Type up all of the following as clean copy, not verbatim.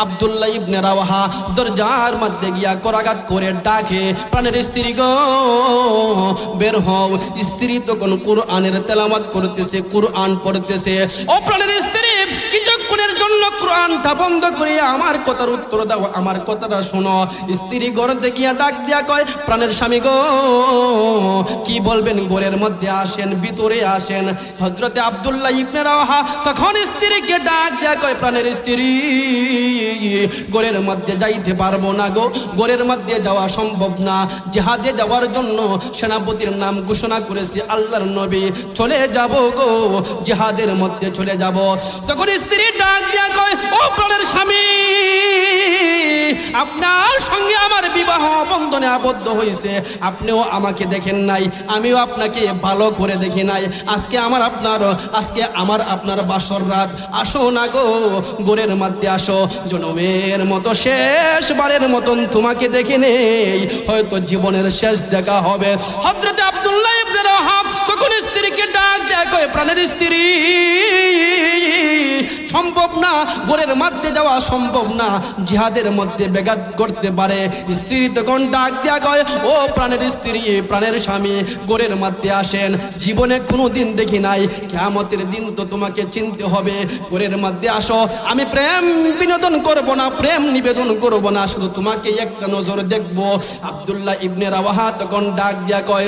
আব্দুল্লাহ ইবনে রাওয়াহা দরজার মধ্যে গিয়া করাঘাত করে ডাকে, প্রাণের স্ত্রী গো বের হও। স্ত্রী তখন কুরআনের তেলাওয়াত করতেছে, কুরআন পড়তেছে। ও প্রাণের স্ত্রী, কিছুক্ষণের জন্য কুরআনটা বন্ধ করে আমার কথার উত্তর দাও, আমার কথাটা শোনো। স্ত্রী ঘরে গিয়া ডাক দিয়া কয়, প্রাণের স্বামী গো কি বলবেন, ঘরের মধ্যে আসেন, ভিতরে আসেন। হযরতে আব্দুল্লাহ ইবনে রাওয়াহা তখন স্ত্রীকে ডাক দিয়া কয়, প্রাণের স্ত্রী ঘরের মধ্যে যাইতে পারবো না গো, ঘরের মধ্যে যাওয়া সম্ভব না। জিহাদে যাওয়ার জন্য সেনাপতির নাম ঘোষণা করেছি আল্লাহর নবী, চলে যাব গো, জিহাদের মধ্যে চলে যাব। তখন স্ত্রী ডাক দিয়া কয়, ও প্রাণের স্বামী, আপনার সঙ্গে আমার বিবাহ বন্ধনে আবদ্ধ হয়েছে, আপনিও আমাকে দেখেন নাই, আমিও আপনাকে ভালো করে দেখি নাই। আজকে আমার আপনার বাসর রাত, আসো না গো, ঘরের মধ্যে আসো। জনমের মতো শেষবারের মতন তোমাকে দেখে নেই, হয়তো জীবনের শেষ দেখা হবে। হযরতে আব্দুল্লাহ ইবনে রাওয়াহা তখন স্ত্রীকে ডাক দেয়া কয়, প্রাণের স্ত্রী সম্ভব না, ঘরের মধ্যে যাওয়া সম্ভব না, জিহাদের মধ্যে ব্যাঘাত করতে পারে। স্ত্রী তখন ডাক দেয়া কয়, ও প্রাণের স্ত্রী, প্রাণের স্বামী, ঘরের মধ্যে আসেন, জীবনে কোনো দিন দেখি নাই, কিয়ামতের দিন তো তোমাকে চিনতে হবে, ঘরের মধ্যে আসো। আমি প্রেম বিনোদন করব না, প্রেম নিবেদন করব না, শুধু তোমাকে একটা নজর দেখব। আব্দুল্লাহ ইবনে রাওয়াহা তখন ডাক দিয়া কয়,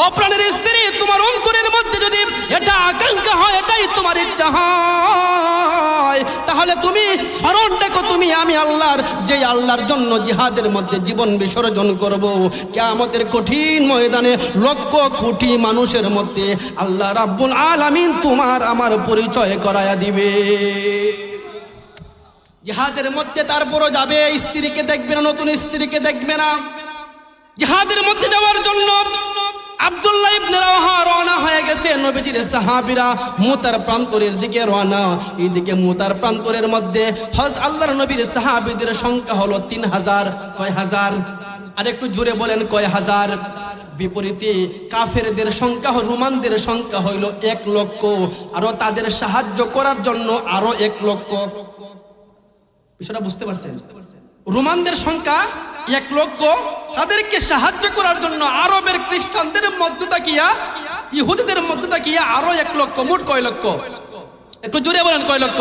ও প্রাণের স্ত্রী, তোমার অন্তরের মধ্যে যদি এটা আকাঙ্ক্ষা হয়, এটাই তোমার ইচ্ছা হয়, তাহলে তুমি স্মরণ রেখো, তুমি আমি আল্লাহর, যে আল্লাহর জন্য জিহাদের মধ্যে জীবন বিসর্জন করব। কিয়ামতের কঠিন ময়দানে লক্ষ কোটি মানুষের মধ্যে আল্লাহ রাব্বুল আলামিন তোমার আমার পরিচয় করায়া দিবে। জিহাদের মধ্যে তারপরও যাবে, স্ত্রীকে দেখবে না, নতুন স্ত্রীকে দেখবে না। জিহাদের মধ্যে যাওয়ার জন্য আব্দুল্লাহ ইবনে রাওয়াহা রওনা হয়ে গেছে। নবীজির সাহাবীরা মুতার প্রান্তরের দিকে রওনা। এইদিকে মুতার প্রান্তরের মধ্যে হযরত আল্লাহর নবীর সাহাবীদের সংখ্যা হলো 3000। কয় হাজার? আর একটু জোরে বলেন, কয় হাজার? বিপরীতে কাফেরদের সংখ্যা, রোমানদের সংখ্যা হইল 1 লক্ষ, আরো তাদের সাহায্য করার জন্য আরো 1 লক্ষ। বিষয়টা বুঝতে পারছেন? রোমানদের সংখ্যা 1 লক্ষ, তাদেরকে সাহায্য করার জন্য আরবের খ্রিস্টানদের মধ্যে তাকিয়া, ইহুদিদের মধ্যে তাকিয়া আরো 1 লক্ষ। মোট কয় লক্ষ? একটু জোরে বলেন, কয় লক্ষ?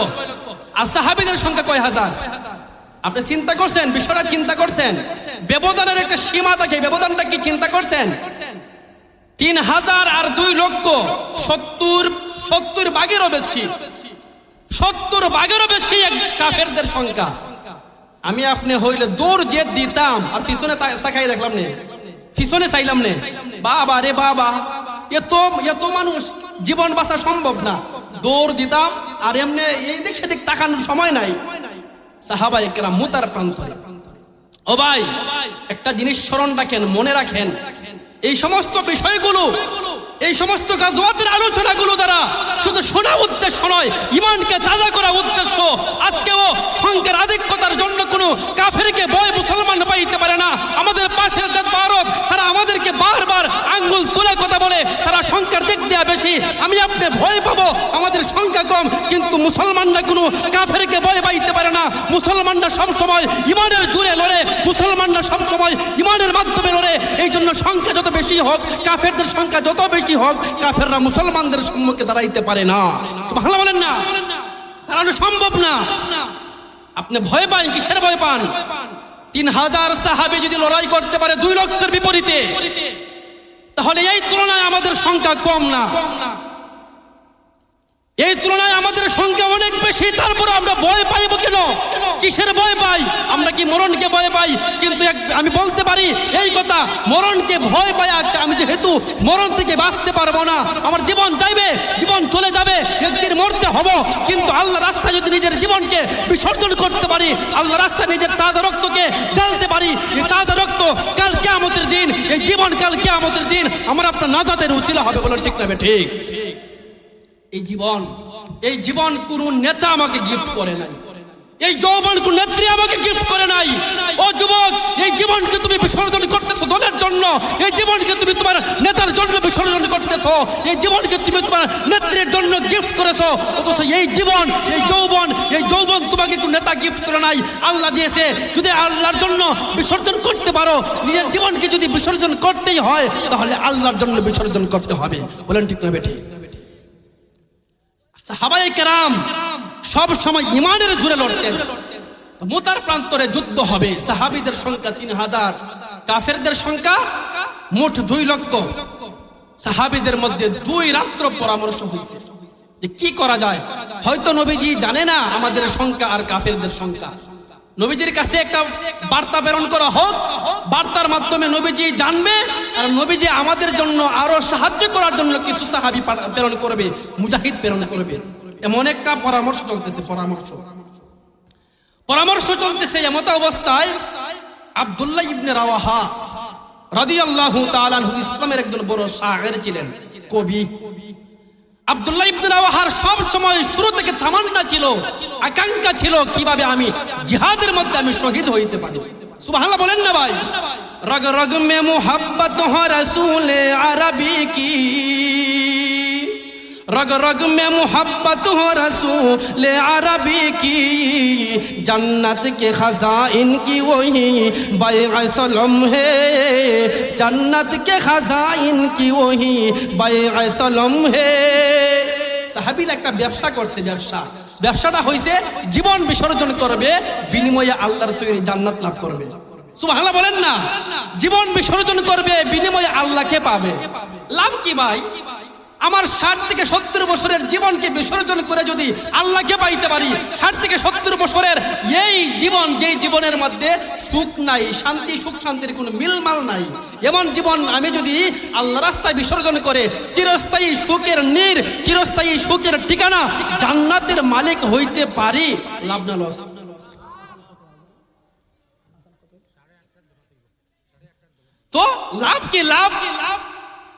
আর সাহাবীদের সংখ্যা কয় হাজার? আপনি চিন্তা করছেন? বিষয়টা চিন্তা করছেন? ব্যবধানের একটা সীমা থাকে, ব্যবধানটা কি চিন্তা করছেন? 3000 আর 2 লক্ষ, 70 ভাগেরও বেশি, 70 ভাগেরও বেশি কাফেরদের সংখ্যা। আমি আপনি হইলে দৌড় যে দিতাম, আর পিছনে তাকাই দেখলাম নে, পিছনে চাইলাম নে, বাবা রে বাবা, এত মানুষ, জীবন বাঁচা সম্ভব না, দৌড় দিতাম। আর এমনি এই দিক সেদিক তাকানোর সময় নাই। সাহাবায়ে কেরাম মুতার প্রান্তরে। ও ভাই, একটা জিনিস স্মরণ রাখেন, মনে রাখেন, এই সমস্ত বিষয়গুলো, এই সমস্ত গাজওয়াতের আলোচনাগুলো দ্বারা শুধু শোনা উদ্দেশ্য নয়, ঈমানকে তাজা করা উদ্দেশ্য। আজকেও সংখ্যার আধিক্যতার জন্য কোনো কাফেরকে ভয় মুসলমান পাইতে পারে না। আমাদের পাশের দেশ ভারত, তারা আমাদেরকে বারবার আঙ্গুল তুলে কথা বলে, তারা সংখ্যার দিক দিয়ে বেশি, আমি আপনি ভয় পাবো, আমাদের সংখ্যা কম। কিন্তু মুসলমানরা কোনো কাফেরকে ভয় পাইতে পারে না। মুসলমানরা সবসময় ঈমানের জোরে লড়ে, মুসলমানরা সবসময় ঈমানের মাধ্যমে লড়ে। এই জন্য সংখ্যা যত বেশি হোক, কাফেরদের সংখ্যা যত বেশি হোক, কাফেররা মুসলমানদের সম্মুখে দাঁড়াইতে পারে না। সুবহানাল্লাহ বলেন না? দাঁড়ানো সম্ভব না। আপনি ভয় পান, কিসের ভয় পান? 3000 সাহাবী যদি লড়াই করতে পারে 2 লক্ষের বিপরীতে, তাহলে এই তুলনায় আমাদের সংখ্যা কম না, এই তুলনায় আমাদের সংখ্যা অনেক বেশি। তারপর আমরা ভয় পাইব কেন? কিসের ভয় পাই? আমরা কি মরণকে ভয় পাই? কিন্তু আমি বলতে পারি এই কথা, মরণকে ভয় পাই, আমি যেহেতু মরণ থেকে বাঁচতে পারবো না, আমার জীবন যাইবে, জীবন চলে যাবে, একদিন মরতে হব, কিন্তু আল্লাহ রাস্তায় যদি নিজের জীবনকে বিসর্জন করতে পারি, আল্লাহ রাস্তায় নিজের তাজা রক্তকে ঢালতে পারি, এই তাজা রক্ত কাল কিয়ামতের দিন, এই জীবন কাল কিয়ামতের দিন আমার আপনার নাজাতের উসিলা হবে। বলেন ঠিক না? ঠিক। এই জীবন কোন নেতা আমাকে গিফট করে নাই, এই যৌবন কোন নেত্রী আমাকে গিফট করে নাই। ও যুবক, এই জীবনকে তুমি বিসর্জন করতেছো দলের জন্য। জন্য এই জীবনকে তুমি তোমার নেতার জন্য বিসর্জন করতেছো, এই জীবনকে তুমি তোমার নেত্রীর জন্য গিফট করেছো, অথচ এই জীবন এই যৌবন তোমাকে কোনো নেতা গিফট করে নাই, আল্লাহ দিয়েছে। যদি আল্লাহর জন্য বিসর্জন করতে পারো, নিজের জীবনকে যদি বিসর্জন করতেই হয় তাহলে আল্লাহর জন্য বিসর্জন করতে হবে। বলেন ঠিক না বেটি? সাহাবায়ে কেরাম সব সময় ঈমানের জোরে লড়তেন। মুতার প্রান্তরে যুদ্ধ হবে, সাহাবীদের সংখ্যা 3000, কাফেরদের সংখ্যা মোট 2 লক্ষ। সাহাবীদের মধ্যে 2 রাত্র পরামর্শ হয়েছে যে কি করা যায়। হয়তো নবীজি জানে না আমাদের সংখ্যা আর কাফেরদের সংখ্যা। নবীজির কাছে একটা বার্তা প্রেরণ করা হোক, বার্তার মাধ্যমে নবীজি জানবে আর নবীজি আমাদের জন্য আরো সাহায্য করার জন্য কিছু সাহাবী প্রেরণ করবে, মুজাহিদ প্রেরণ করবে। এমন একটা পরামর্শ চলতেছে, পরামর্শ চলতেছে। এমত অবস্থায় আব্দুল্লাহ ইবনে রাওয়াহা রাদিয়াল্লাহু তাআলা আনহু ইসলামের একজন বড় শায়ের ছিলেন, কবি। আব্দুল্লাহ ইবনে রাওয়াহার সব সময় শুরু থেকে তামান্না ছিল, আকাঙ্ক্ষা ছিল কিভাবে আমি জিহাদের মধ্যে আমি শহীদ হইতে পারি। সুবহানাল্লাহ বলেন না ভাই? রগ রগ মে মুহাব্বত হো রাসূল আরবী কি, रग रग में मोहब्बत हो रसूल अरबी की, जन्नत के खजाइन की वही बैअसलम है, जन्नत के खजाइन की वही बैअसलम है। সাহাবীরা একটা ব্যবসা করছে, ব্যবসাটা হইছে জীবন বিসর্জন করবে, বিনিময়ে আল্লাহর তৈরি জান্নাত লাভ করবে। সুবহানাল্লাহ বলেন না? জীবন বিসর্জন করবে, বিনিময়ে আল্লাহকে পাবে। লাভ কি ভাই? আমার 60 থেকে 70 বছরের জীবনকে বিসর্জন করে যদি আল্লাহকে পাইতে পারি, 60 থেকে 70 বছরের এই জীবন, যেই জীবনের মধ্যে সুখ নাই, শান্তি, সুখ শান্তির কোনো মিলমাল নাই, এমন জীবন আমি যদি আল্লাহ রাস্তায় বিসর্জন করে চিরস্থায়ী সুখের চিরস্থায়ী সুখের ঠিকানা জান্নাতের মালিক হইতে পারি, লাভ না লস? তো লাভ কি? লাভ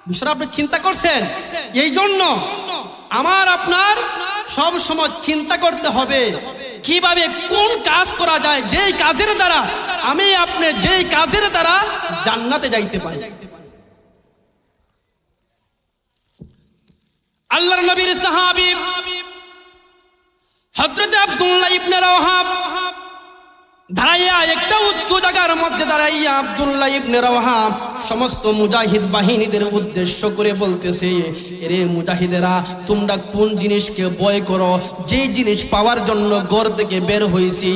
বিষয় আপনি চিন্তা করছেন? এই জন্য আমার আপনার সব সময় চিন্তা করতে হবে কিভাবে কোন কাজ করা যায়, যেই কাজের দ্বারা আমি আপনি যেই কাজের দ্বারা জান্নাতে যাইতে পারি। আল্লাহর নবীর সাহাবী হযরত আব্দুল্লাহ ইবনে রাওয়াহা দাঁড়াইয়া, একটা উঁচু জায়গার মধ্যে দাঁড়াইয়া আব্দুল্লাহ ইবনে রাওয়াহা সমস্ত মুজাহিদ বাহিনীদের উদ্দেশ্য করে বলতেছে, এরে মুজাহিদেরা, তোমরা কোন জিনিসকে ভয় করো? যে জিনিস পাওয়ার জন্য ঘর থেকে বের হয়েছি,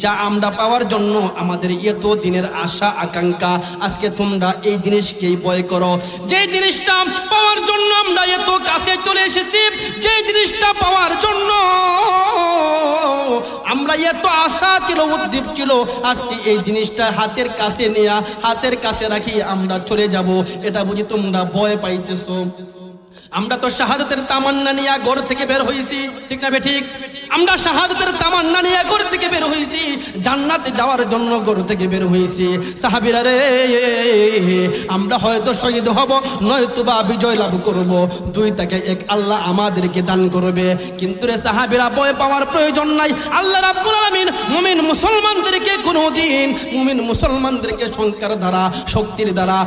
যা আমরা পাওয়ার জন্য আমাদের এত দিনের আশা আকাঙ্ক্ষা, আজকে তোমরা এই জিনিসকেই ভয় করো। যে জিনিসটা পাওয়ার জন্য আমরা এত কাছে চলে এসেছি, যে জিনিসটা পাওয়ার জন্য আমরা এত আশা ছিল, উদ্দীপ ছিল, আজকে এই জিনিসটা হাতের কাছে নিয়ে হাতের কাছে রাখি আমরা চলে যাব, এটা বুঝি তোমরা ভয় পাইতেছো? আমরা তো শাহাদাতের তামান্না নিয়ে ঘর থেকে বের হইছি, ঠিক না বেঠিক? আমরা শাহাদাতের তামান্না নিয়ে ঘর থেকে বের হইছি, জান্নাতে যাওয়ার জন্য ঘর থেকে বের হইছি। সাহাবীরা রে, আমরা হয়তো শহীদ হব, নয়তো বা বিজয় লাভ করব, 2 থেকে 1 আল্লাহ আমাদেরকে দান করবে। কিন্তু রে সাহাবীরা, ভয় পাওয়ার প্রয়োজন নাই। আল্লাহ রাব্বুল আলামিন মুমিন মুসলমানদেরকে কোনদিন, মুমিন মুসলমানদেরকে সংখ্যার দ্বারা, শক্তির দ্বারা,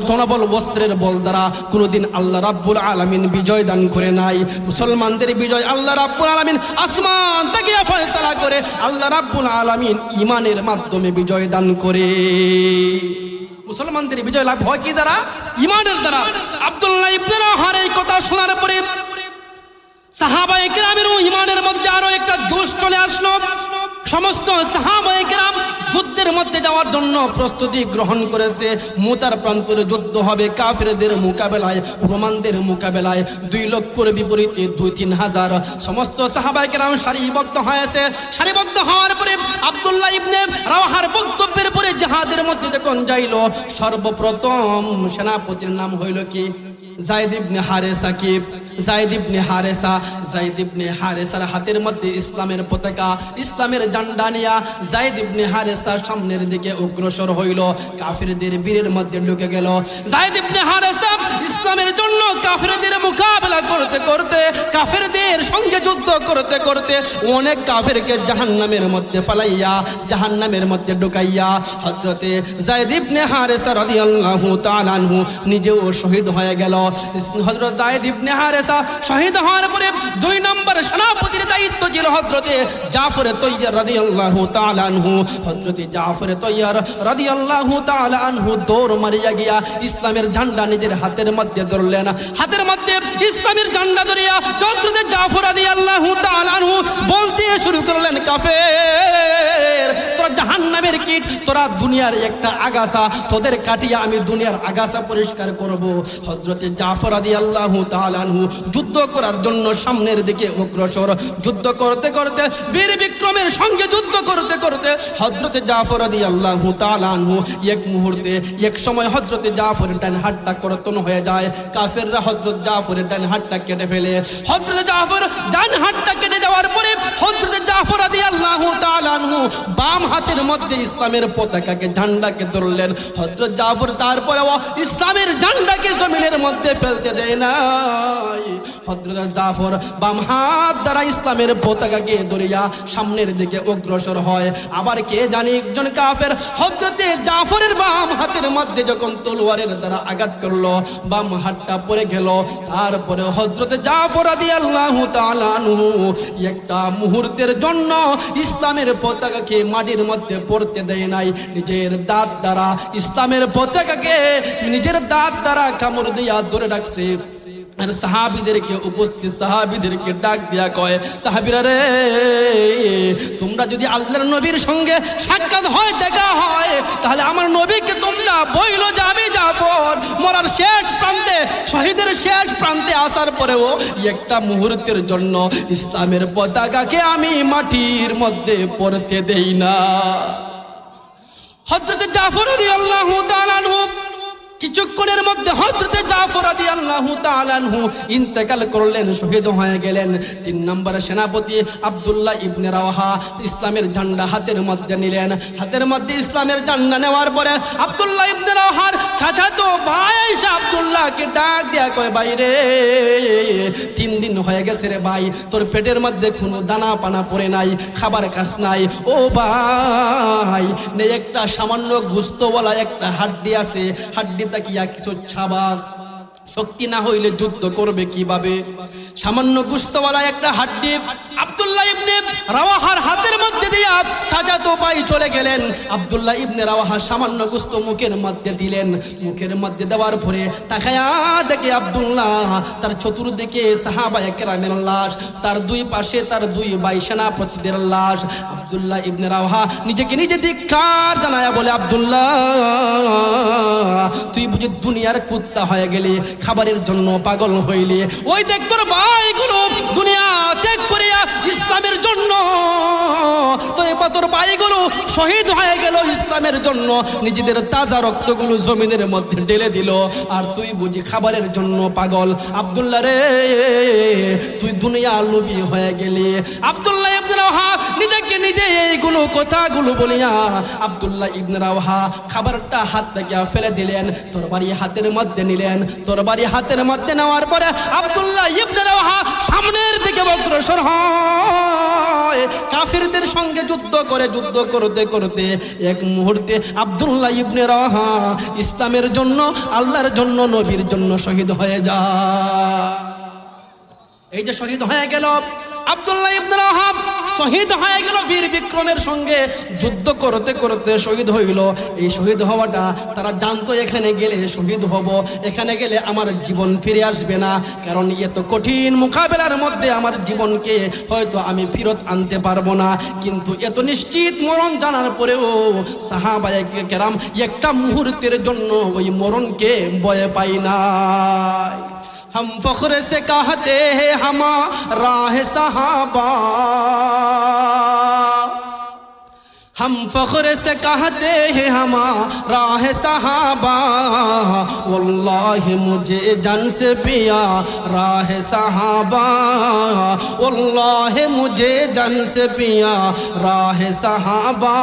জনবল বস্ত্রের বল দ্বারা কোনদিন আল্লাহ রাব্বুল আলামিন বিজয় দান করে নাই। মুসলমানদের বিজয় আল্লাহ রাব্বুল আলামিন আসমান থেকে ফয়সালা করে, আল্লাহ রাব্বুল আলামিন ঈমানের মাধ্যমে বিজয় দান করে। মুসলমানদের বিজয় লাভ হয় কি দ্বারা? ঈমানের দ্বারা। আব্দুল্লাহ ইবনে রাওয়াহার এই কথা শোনার পরে সাহাবায়ে কেরামের ঈমানের মধ্যে আরো একটা জোশ চলে আসলো। সমস্ত সাহাবায়ে কেরাম যুদ্ধের মধ্যে যাওয়ার জন্য প্রস্তুতি গ্রহণ করেছে। মুতার প্রান্তরে যুদ্ধ হবে, কাফেরদের মোকাবেলায়, রোমানদের মোকাবেলায়। 2 লক্ষের বিপরীতে 2-3 হাজার সমস্ত সাহাবায়ে কেরাম সারিবদ্ধ হয়েছে। সারিবদ্ধ হওয়ার পরে আব্দুল্লাহ ইবনে রাওয়াহার বক্তব্যের পরে জিহাদের মধ্যে যখন যাইল, সর্বপ্রথম সেনাপতির নাম হইল কি? যায়েদ ইবনে হারেসা। যায়েদ ইবনে হারেসা। যায়েদ ইবনে হারেসার হাতের মধ্যে ইসলামের পতাকা, ইসলামের ঝান্ডা নিয়া যায়েদ ইবনে হারেসা সামনের দিকে অগ্রসর হইল, কাফিরদের বীরের মধ্যে ঢুকে গেল। যায়েদ ইবনে হারেসা ইসলামের জন্য কাফিরদের মোকাবেলা করতে করতে, কাফিরদের সঙ্গে যুদ্ধ করতে করতে অনেক কাফিরকে জাহান্নামের মধ্যে ফালাইয়া, জাহান্নামের মধ্যে ঢুকাইয়া হযরতে যায়েদ ইবনে হারেসা রাদিয়াল্লাহু তাআলা আনহু নিজেও শহীদ হয়ে গেল। হযরত যায়েদ ইবনে হারেসা শহীদ হওয়ার পরে 2 নম্বর সেনাপতির দায়িত্ব ছিল হযরতে জাফর তৈয়র রাদিয়াল্লাহু তাআলা আনহু। হযরতে জাফর তৈয়র রাদিয়াল্লাহু তাআলা আনহু দৌড় মারিয়া গিয়া ইসলামের ঝান্ডা নিজের হাতের মধ্যে ধরলেন। হাতের মধ্যে ইসলামের ঝান্ডা ধরিয়া হযরতে জাফর রাদিয়াল্লাহু তাআলা আনহু বলতে শুরু করলেন, কাফের তোরা জাহান্নামের কীট, তোরা দুনিয়ার একটা আগাছা, তোদের কাটিয়া আমি দুনিয়ার আগাছা পরিষ্কার করব। হযরতে জাফর রাদিয়াল্লাহু তাআলা আনহু যুদ্ধ করার জন্য সামনের দিকে অগ্রসর। যুদ্ধ করতে করতে, বীর বিক্রমের সঙ্গে যুদ্ধ করতে করতে হযরতে জাফর রাদিয়াল্লাহু তাআলা আনহু এক মুহূর্তে, এক সময় হযরতে জাফরের ডান হাতটা করতন হয়ে যায়। কাফেররা হযরত জাফরের ডান হাতটা কেটে ফেলে। হযরতে জাফর ডান হাতটা কেটে যাওয়ার পরে হযরতে জাফর রাদিয়াল্লাহু তাআলা আনহু বাম হাতের মধ্যে ইসলামের পতাকাকে, ঝান্ডাকে ধরলেন। হযরত জাফর তারপরেও ইসলামের ঝান্ডাকে জমিনের মধ্যে ফেলতে দেয় নাই। হযরত জাফর বাম হাত দ্বারা ইসলামের পতাকাকে ধরিয়া সামনের দিকে অগ্রসর হয়। আবার কে জানি একজন কাফের হযরতে জাফরের বাম হাতের মধ্যে যখন তলোয়ারের দ্বারা আঘাত করলো, বাম হাতটা পড়ে গেল। তারপরে হযরতে জাফর রাদিয়াল্লাহু তাআলা আনহু একটা মুহূর্তের জন্য ইসলামের পতাকাকে মাটির মধ্যে পড়তে দেয় নাই। নিজের দাঁত দ্বারা ইসলামের পতাকাকে নিজের দাঁত দ্বারা কামড় দিয়া ধরে রাখছে। আর সাহাবীদেরকে, উপস্থিত সাহাবীদেরকে ডাক দিয়া কয়, সাহাবীরা রে, তোমরা যদি আল্লাহর নবীর সঙ্গে সাক্ষাৎ হয়, দেখা হয়, তাহলে আমার নবীকে তোমরা বইলো যে আমি জাফর মরার শেষ প্রান্তে, শহীদের শেষ প্রান্তে আসার পরেও একটা মুহূর্তের জন্য ইসলামের পতাকাকে আমি মাটির মধ্যে পড়তে দেই না। হযরতে জাফর রাদিয়াল্লাহু তাআলা আনহু কিছুক্ষণের মধ্যে হযরতে জাফর রাদিয়াল্লাহু তাআলা আনহু ইন্তেকাল করলেন, শহীদ হয়ে গেলেন। 3 নম্বর সেনাপতি আব্দুল্লাহ ইবনে রাওয়াহা ইসলামের ঝান্ডা হাতের মধ্যে নিলেন। হাতের মধ্যে ইসলামের ঝান্ডা নেওয়ার পরে আব্দুল্লাহ ইবনে রাওয়াহার চাচাতো ভাই এসে আব্দুল্লাহকে ডাক দিয়া কয়, ভাই রে, 3 দিন হয়ে গেছে রে ভাই, তোর পেটের মধ্যে কোনো দানা পানা পড়ে নাই, খাবার খাস নাই। ও ভাই, নে একটা সামান্য গোশতওয়ালা একটা হাড্ডি আছে, হাড্ডি তাকিয়া কিছু খাবার শক্তি না হইলে যুদ্ধ করবে কিভাবে? সামান্য গোশতওয়ালা একটা হাড্ডি আব্দুল্লাহ ইবনে রাওয়াহার হাতের মধ্যে দিয়া চাচাতো ভাই চলে গেলেন। আব্দুল্লাহ ইবনে রাওয়াহা সামান্য গোশত মুখের মধ্যে দিলেন। মুখের মধ্যে দেওয়ার পরে তাকায়া দেখে আব্দুল্লাহ তার চতুর্দিকে সাহাবায়ে কেরামের লাশ, তার 2 পাশে তার 2 ভাই সেনাপতিদের লাশ। আব্দুল্লাহ ইবনে রাওয়াহা নিজেকে নিজে ধিক্কার জানায়া বলে, আব্দুল্লাহ, তুই বুঝি দুনিয়ার কুত্তা হয়ে গেলি, খাবারের জন্য পাগল হইলি? ওই দেখ তোর ভাইগুলো দুনিয়া ত্যাগ করিয়া ইসলামের জন্য, তো এবার তোর ভাইগুলো শহীদ হয়ে গেল ইসলামের জন্য, নিজেদের তাজা রক্তগুলো জমিনের মধ্যে ঢেলে দিল, আর তুই বুঝি খাবারের জন্য পাগল? আব্দুল্লাহ রে, তুই দুনিয়া লোভী হয়ে গেলি। আব্দুল্লাহ ইবনে রাওয়াহা নিজেকে নিজে এইগুলো কথাগুলো বলিয়া আব্দুল্লাহ ইবনে রাওয়াহা খাবারটা হাত থেকে ফেলে দিলেন, তরবারি হাতের মধ্যে নিলেন। তরবারি হাতের মধ্যে নেওয়ার পরে আব্দুল্লাহ ইবনে রাওয়াহা সামনের দিকে অগ্রসর হয়। কাফিরদের সঙ্গে যুদ্ধ করতে করতে এক মুহূর্তে আব্দুল্লাহ ইবনে রাওয়াহা ইসলামের জন্য, আল্লাহর জন্য, নবীর জন্য শহীদ হয়ে যায়। এই যে শহীদ হয়ে গেল আব্দুল্লাহ ইবনে রাওয়াহা, শহীদ হয়ে গেল বীর বিক্রমের সঙ্গে যুদ্ধ করতে করতে শহীদ হইল। এই শহীদ হওয়াটা তারা জানতো, এখানে গেলে শহীদ হব, এখানে গেলে আমার জীবন ফিরে আসবে না, কারণ এত কঠিন মোকাবেলার মধ্যে আমার জীবনকে হয়তো আমি ফেরত আনতে পারবো না। কিন্তু এত নিশ্চিত মরণ জানার পরেও সাহাবায়ে কেরাম একটা মুহূর্তের জন্য ওই মরণকে ভয় পাই না। हम फख्र से कहते हैं हमारा है सहाबा, हम फख्र से कहते हैं हमारा है सहाबा, वल्लाहि मुझे जान से प्यारा है सहाबा, वल्लाहि मुझे जान से प्यारा है सहाबा।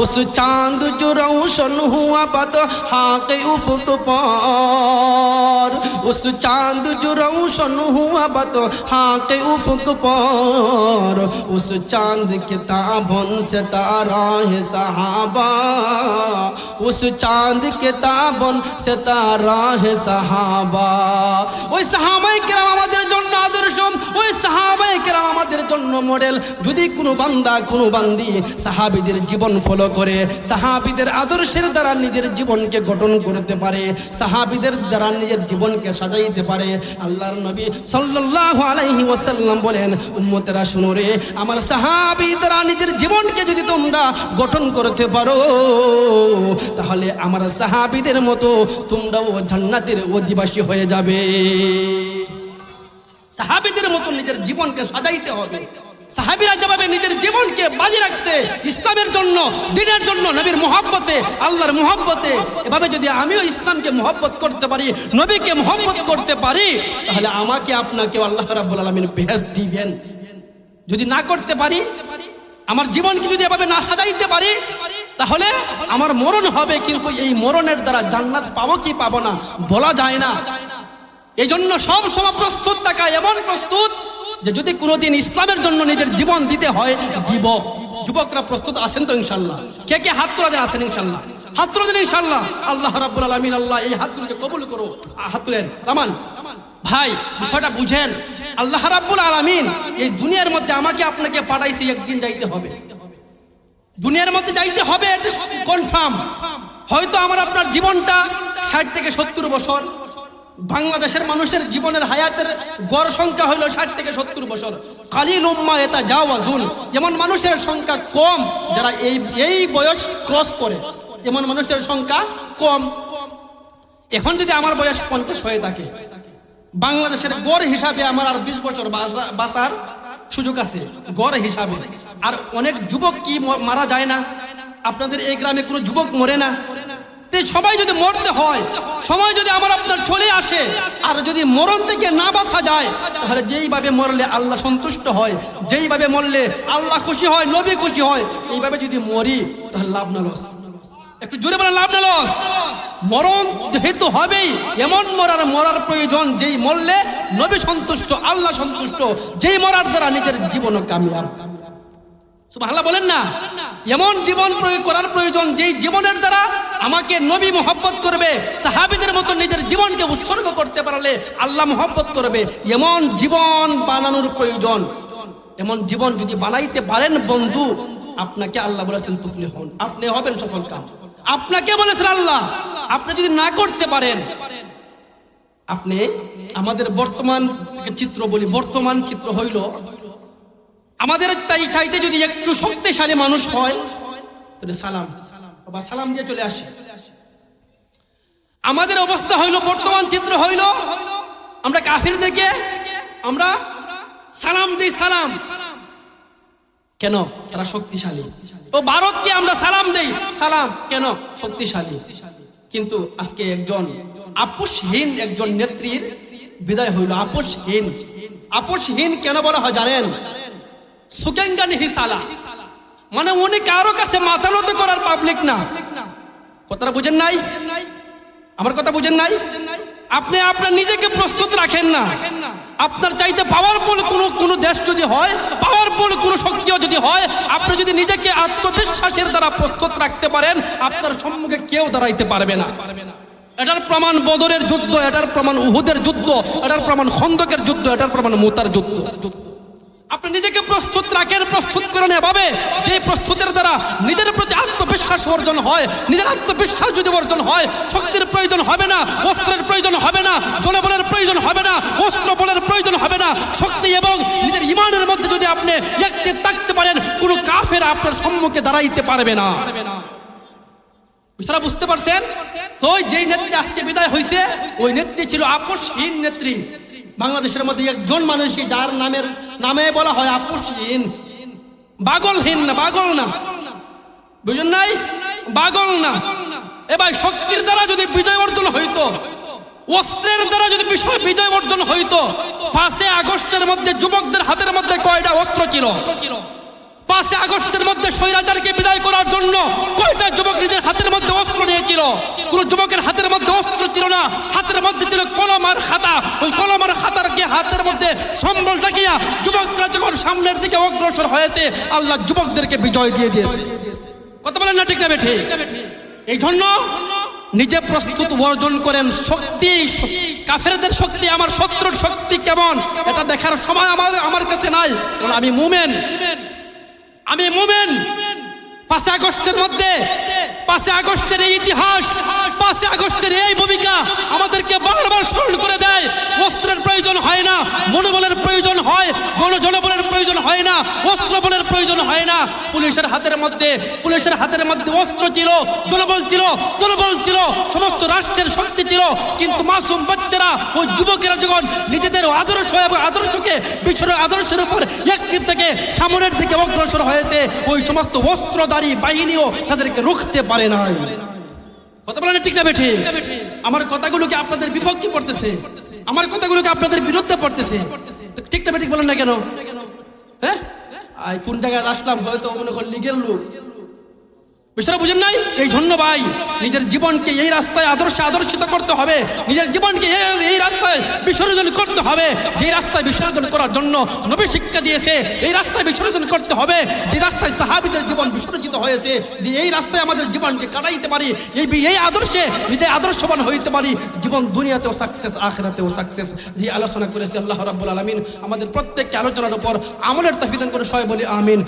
उस चांद जो रोशन हुआ बदहा के उफ़क़ पर, उस चांद जो रोशन हुआ बदहा के उफ़क़ पर, उस चांद के ताबन से तारा है सहाबा, उस चांद के ताबन से तारा है सहाबा। ওই সাহাবায়ে কেরাম আমাদের জন্য আদর্শ, ওই সাহাবায়ে কেরাম আমাদের জন্য মডেল। যদি কোনো বান্দা কোনো বান্দি সাহাবীদের জীবন ফলো করে, সাহাবীদের আদর্শের দ্বারা নিজের জীবনকে গঠন করতে পারে, সাহাবীদের দ্বারা নিজের জীবনকে সাজাইতে পারে, আল্লাহর নবী সাল্লাল্লাহু আলাইহি ওয়াসাল্লাম বলেন, উম্মতেরা শুনো রে, আমার সাহাবী দ্বারা নিজের জীবনকে যদি তোমরা গঠন করতে পারো, তাহলে আমার সাহাবীদের মতো তোমরাও জান্নাতের অধিবাসী হয়ে যাবে। সাহাবীদের মতো নিজের জীবনকে সাজাইতে হবে। সাহাবীরা যেভাবে নিজের জীবনকে বাজি রাখছে ইসলামের জন্য, দ্বীনের জন্য, নবীর মুহাব্বতে, আল্লাহর মুহাব্বতে, এভাবে যদি আমিও ইসলামকে মুহাব্বত করতে পারি, নবীকে মুহাব্বত করতে পারি, তাহলে আমাকে আপনাকে আল্লাহ রাব্বুল আলামিন বেহেশত দিবেন। যদি না করতে পারি, আমার জীবনকে যদি এভাবে না সাজাইতে পারি, তাহলে আমার মরণ হবে, কিন্তু এই মরণের দ্বারা জান্নাত পাবো কি পাবো না বলা যায় না। এই জন্য সব সময় প্রস্তুত থাকা, এমন প্রস্তুত যে যদি কোনোদিন ইসলামের জন্য নিজের জীবন দিতে হয় দিব। যুবকরা প্রস্তুত আছেন তো ইনশাআল্লাহ? কে কে হাত তোলা আছেন ইনশাআল্লাহ? হাত তোলা দেন ইনশাআল্লাহ। আল্লাহ রাব্বুল আলামিন আল্লাহ এই হাতগুলোকে কবুল করো। হাত তুলেন রামান ভাই, বিষয়টা বুঝেন। আল্লাহ রাব্বুল আলামিন এই দুনিয়ার মধ্যে আমাকে আপনাকে পাঠাইছে, একদিন যাইতে হবে, দুনিয়ার মধ্যে যাইতে হবে, এটা কনফার্ম। হয়তো আমার আপনার জীবনটা 60 থেকে 70 বছর, বাংলাদেশের মানুষের জীবনের হায়াতের গড় সংখ্যা হলো 60 থেকে 70 বছর। কালিলুম মা ইয়াতাজাওয়াজুন, যেমন মানুষের সংখ্যা কম যারা এই বয়স ক্রস করে, যেমন মানুষের সংখ্যা কম। এখন যদি আমার বয়স 50 হয়ে থাকে, বাংলাদেশের গড় হিসাবে আমার আর 20 বছর বাঁচার সুযোগ আছে গড় হিসাবে। আর অনেক যুবক কি মারা যায় না? আপনাদের এই গ্রামে কোনো যুবক মরে না? সবাই যদি মরতে হয়, সময় যদি আমার আপনার চলে আসে, আর যদি মরণ থেকে না বাঁচা যায়, তাহলে যেইভাবে মরলে আল্লাহ সন্তুষ্ট হয়, যেইভাবে মরলে আল্লাহ খুশি হয়, নবী খুশি হয়, এইভাবে যদি মরি তাহলে লাভ না লস? একটু জোরে বলেন, লাভ না লস? মরণ যেহেতু হবেই, এমন মরার প্রয়োজন যেই মরলে নবী সন্তুষ্ট, আল্লাহ সন্তুষ্ট, যেই মরার দ্বারা নিজের জীবনও কামিয়াব। সুবহানাল্লাহ বলেন না? এমন জীবন প্রয়োগ করার প্রয়োজন যেই জীবনের দ্বারা আমাকে নবী মুহাব্বত করবে, সাহাবীদের মতো নিজের জীবনকে উৎসর্গ করতে পারলে আল্লাহ মুহাব্বত করবে, এমন জীবন বানানোর প্রয়োজন। এমন জীবন যদি বানাইতে পারেন বন্ধু, আপনাকে আল্লাহ বলেছেন তুফলিহুন, আপনি হবেন সফল কাম। আপনাকে বলেছেন আল্লাহ, আপনি যদি না করতে পারেন, আপনি আমাদের বর্তমান চিত্র বলি, বর্তমান চিত্র হইল আমাদের তাই চাইতে যদি একটু শক্তিশালী মানুষ হয়, তাহলে সালাম বাবা সালাম দিয়ে চলে আসে। আমাদের অবস্থা হইল, বর্তমান চিত্র হইল, আমরা কাফিরদেরকে আমরা সালাম দিই। সালাম কেন? তারা শক্তিশালী। ও ভারতকে আমরা সালাম দেই, সালাম কেন? শক্তিশালী। কিন্তু আজকে একজন আপোষহীন একজন নেত্রীর বিদায় হইল। আপোষহীন, আপোষহীন কেন বলা হয় জানেন? সুকেঙ্গান হিসালা, মানে উনি কারো কাছে মাথা নত করার পাবলিক না। কথাটা বুঝেন নাই? আমার কথা বুঝেন নাই? আপনি আপনার নিজেকে প্রস্তুত রাখেন না। আপনার চাইতে পাওয়ারফুল কোনো দেশ যদি হয়, পাওয়ারফুল কোনো শক্তিও যদি হয়, আপনি যদি নিজেকে আত্মবিশ্বাসের দ্বারা প্রস্তুত রাখতে পারেন, আপনার সম্মুখে কেউ দাঁড়াইতে পারবে না। এটার প্রমাণ বদরের যুদ্ধ, এটার প্রমাণ উহুদের যুদ্ধ, এটার প্রমাণ খন্দকের যুদ্ধ, এটার প্রমাণ মুতার যুদ্ধ। আপনি নিজেকে প্রস্তুত রাখেন, প্রস্তুত করেন এভাবে যে প্রস্তুতের দ্বারা নিজের প্রতি আত্মবিশ্বাস অর্জন হয়। নিজের আত্মবিশ্বাস যদি অর্জন হয়, শক্তির প্রয়োজন হবে না, অস্ত্রের প্রয়োজন হবে না, জনবলের প্রয়োজন হবে না, অস্ত্র বলের প্রয়োজন হবে না। শক্তি এবং নিজের ইমানের মধ্যে যদি আপনি একটি থাকতে পারেন, কোনো কাফের আপনার সম্মুখে দাঁড়াইতে পারবে না। বিষয়টা বুঝতে পারছেন তো? যেই নেত্রী আজকে বিদায় হয়েছে, ওই নেত্রী ছিল আপোষহীন নেত্রী। বাংলাদেশের মধ্যে একজন মানুষই যার নামে বলা হয় আপোষহীন, পাগলহীন না, পাগল না, বুঝুন নাই, পাগল না। এবার শক্তির দ্বারা যদি বিজয় অর্জন হইতো, অস্ত্রের দ্বারা যদি বিজয় অর্জন হইতো, 5 আগস্টের মধ্যে যুবকদের হাতের মধ্যে কয়টা অস্ত্র ছিল? 5 আগস্টের মধ্যে স্বৈরাচারকে বিদায় করার জন্য কয়টা যুবক নিজের হাতের মধ্যে অস্ত্র নিয়েছিল? কোন যুবকের হাতের মধ্যে অস্ত্র ছিল না, হাতের মধ্যে ছিল কলম আর খাতা। ওই কলম আর খাতারকে হাতের মধ্যে সম্বল রাখিয়া যুবকরা যখন সামনের দিকে অগ্রসর হয়েছে, আল্লাহ যুবকদেরকে বিজয় দিয়ে দিয়েছে। কথা বলেন না ঠিক না বেঠি? এই জন্য নিজে প্রস্তুত অর্জন করেন। শক্তি কাফেরদের শক্তি, আমার শত্রুর শক্তি কেমন এটা দেখার সময় আমার কাছে নাই। আমি মুমিন, আমি মুমিন। 5 আগস্টের মধ্যে 5 আগস্টের এই ইতিহাস, 5 আগস্টের এই ভূমিকা আমাদেরকে বারবার স্মরণ করে দেয়। অস্ত্রের প্রয়োজন হয় না, মনোবলের প্রয়োজন হয়, জনবলের প্রয়োজন হয় না, অস্ত্র বলের প্রয়োজন হয় না। পুলিশের হাতের মধ্যে অস্ত্র ছিল, জনবল ছিল, সমস্ত রাষ্ট্রের শক্তি ছিল, কিন্তু মাসুম বাচ্চারা, ওই যুবকেরা যখন নিজেদের আদর্শ এবং আদর্শকে বিশ্বের আদর্শের উপর একটিভ থেকে সামনের দিকে অগ্রসর হয়েছে, ওই সমস্ত অস্ত্রধারী বাহিনীও তাদেরকে রুখতে পারে না। কথা বলেন ঠিক না বেঠি? আমার কথাগুলোকে আপনাদের বিপক্ষে পড়তেছে, আমার কথাগুলোকে আপনাদের বিরুদ্ধে পড়তেছে। ঠিক না বেঠিক বলেন না কেন? হ্যাঁ, কোন জায়গায় আসলাম, হয়তো মনে করেন লীগের লোক, বিষয়টা বুঝেন নাই। এই জন্য ভাই, নিজের জীবনকে এই রাস্তায় আদর্শিত করতে হবে, নিজের জীবনকে এই রাস্তায় বিসর্জন করতে হবে। যে রাস্তায় বিসর্জন করার জন্য নবী শিক্ষা দিয়েছে, এই রাস্তায় বিসর্জন করতে হবে যে রাস্তায় সাহাবীদের জীবন বিসর্জিত হয়েছে। এই রাস্তায় আমাদের জীবনকে কাটাইতে পারি, এই আদর্শে নিজে আদর্শবান হইতে পারি, জীবন দুনিয়াতেও সাকসেস, আখিরাতেও সাকসেস দিয়ে আলোচনা করেছে আল্লাহ রাব্বুল আলামিন। আমাদের প্রত্যেককে আলোচনার উপর আমলের তৌফিক দান করে সবাই বলি আমিন।